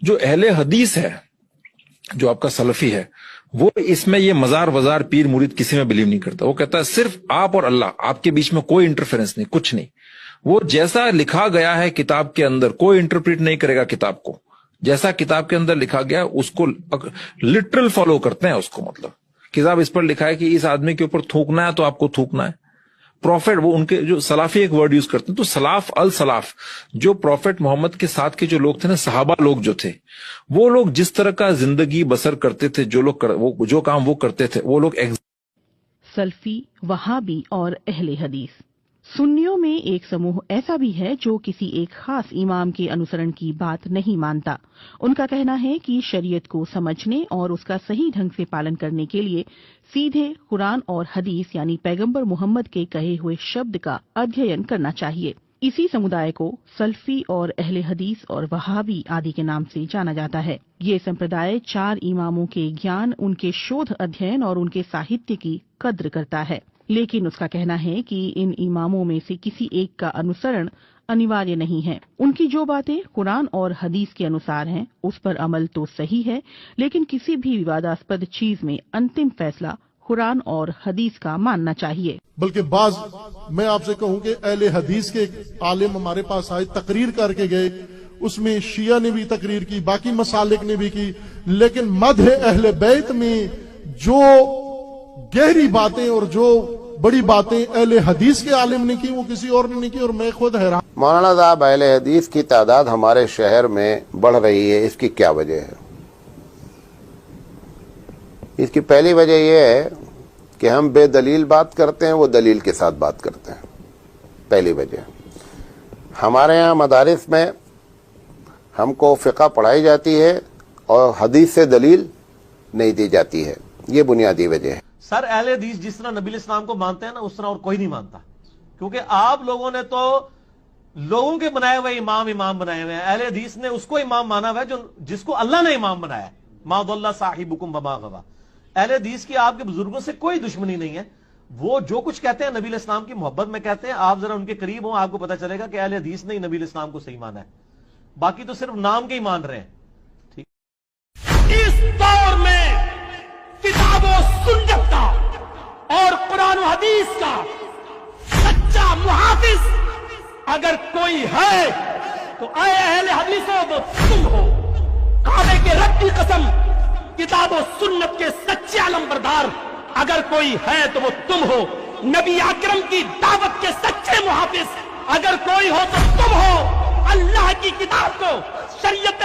جو اہل حدیث ہے، جو آپ کا سلفی ہے، وہ اس میں یہ مزار وزار پیر مرید کسی میں بلیو نہیں کرتا. وہ کہتا ہے صرف آپ اور اللہ، آپ کے بیچ میں کوئی انٹرفیرنس نہیں، کچھ نہیں. وہ جیسا لکھا گیا ہے کتاب کے اندر، کوئی انٹرپریٹ نہیں کرے گا کتاب کو. جیسا کتاب کے اندر لکھا گیا اس کو لٹرل فالو کرتے ہیں. اس کو مطلب کتاب اس پر لکھا ہے کہ اس آدمی کے اوپر تھوکنا ہے تو آپ کو تھوکنا ہے. پروفیٹ، وہ ان کے جو سلافی ایک ورڈ یوز کرتے ہیں، تو سلاف السلاف، جو پروفیٹ محمد کے ساتھ کے جو لوگ تھے نا، صحابہ لوگ جو تھے، وہ لوگ جس طرح کا زندگی بسر کرتے تھے، جو کام وہ کرتے تھے، وہ لوگ سلفی، وہابی اور اہل حدیث. سنیوں میں ایک سموہ ایسا بھی ہے جو کسی ایک خاص امام کے انوسرن کی بات نہیں مانتا. ان کا کہنا ہے کہ شریعت کو سمجھنے اور اس کا صحیح ڈھنگ سے پالن کرنے کے لیے سیدھے قرآن اور حدیث یعنی پیغمبر محمد کے کہے ہوئے شبد کا ادھین کرنا چاہیے. اسی سمدائے کو سلفی اور اہل حدیث اور وہابی آدی کے نام سے جانا جاتا ہے. یہ سمپردائے 4 اماموں کے گیان، ان کے شودھ ادھین اور ان کے ساہتیہ کی قدر کرتا ہے. لیکن اس کا کہنا ہے کہ ان اماموں میں سے کسی ایک کا انوسرن انیواریہ نہیں ہے. ان کی جو باتیں قرآن اور حدیث کے انوسار ہیں اس پر عمل تو صحیح ہے، لیکن کسی بھی وواداسپد چیز میں انتم فیصلہ قرآن اور حدیث کا ماننا چاہیے. بلکہ بعض میں آپ سے کہوں کہ اہل حدیث کے عالم ہمارے پاس آئے، تقریر کر کے گئے، اس میں شیعہ نے بھی تقریر کی، باقی مسالک نے بھی کی، لیکن مدح اہل بیت میں جو گہری باتیں اور جو بڑی باتیں اہل حدیث کے عالم نے کی وہ کسی اور نے نہیں کی، اور میں خود حیران. مولانا صاحب، اہل حدیث کی تعداد ہمارے شہر میں بڑھ رہی ہے، اس کی کیا وجہ ہے؟ اس کی پہلی وجہ یہ ہے کہ ہم بے دلیل بات کرتے ہیں، وہ دلیل کے ساتھ بات کرتے ہیں. پہلی وجہ. ہمارے ہاں مدارس میں ہم کو فقہ پڑھائی جاتی ہے اور حدیث سے دلیل نہیں دی جاتی ہے. یہ بنیادی وجہ ہے. سر، اہل حدیث جس طرح نبی اسلام کو مانتے ہیں نا، اس طرح اور کوئی نہیں مانتا. کیونکہ آپ لوگوں نے تو لوگوں کے بنائے ہوئے امام بنائے ہوئے ہیں. اہل حدیث نے اس کو امام مانا ہوا ہے جس کو اللہ نے امام بنایا ہے. ما ضل صاحبکم وما غوی. اہل حدیث کی آپ کے بزرگوں سے کوئی دشمنی نہیں ہے. وہ جو کچھ کہتے ہیں نبی اسلام کی محبت میں کہتے ہیں. آپ ذرا ان کے قریب ہوں، آپ کو پتہ چلے گا کہ اہل حدیث نے نبی اسلام کو صحیح مانا ہے. باقی تو صرف نام کے ہی مان رہے ہیں. ٹھیک. اس دور میں کتاب و سنت کا اور قرآن و حدیث کا سچا محافظ اگر کوئی ہے تو اے اہل حدیثوں وہ تم ہو. کعبے کے رب کی قسم، کتاب و سنت کے سچے علمبردار اگر کوئی ہے تو وہ تم ہو. نبی اکرم کی دعوت کے سچے محافظ اگر کوئی ہو تو تم ہو. اللہ کی کتاب کو، شریعت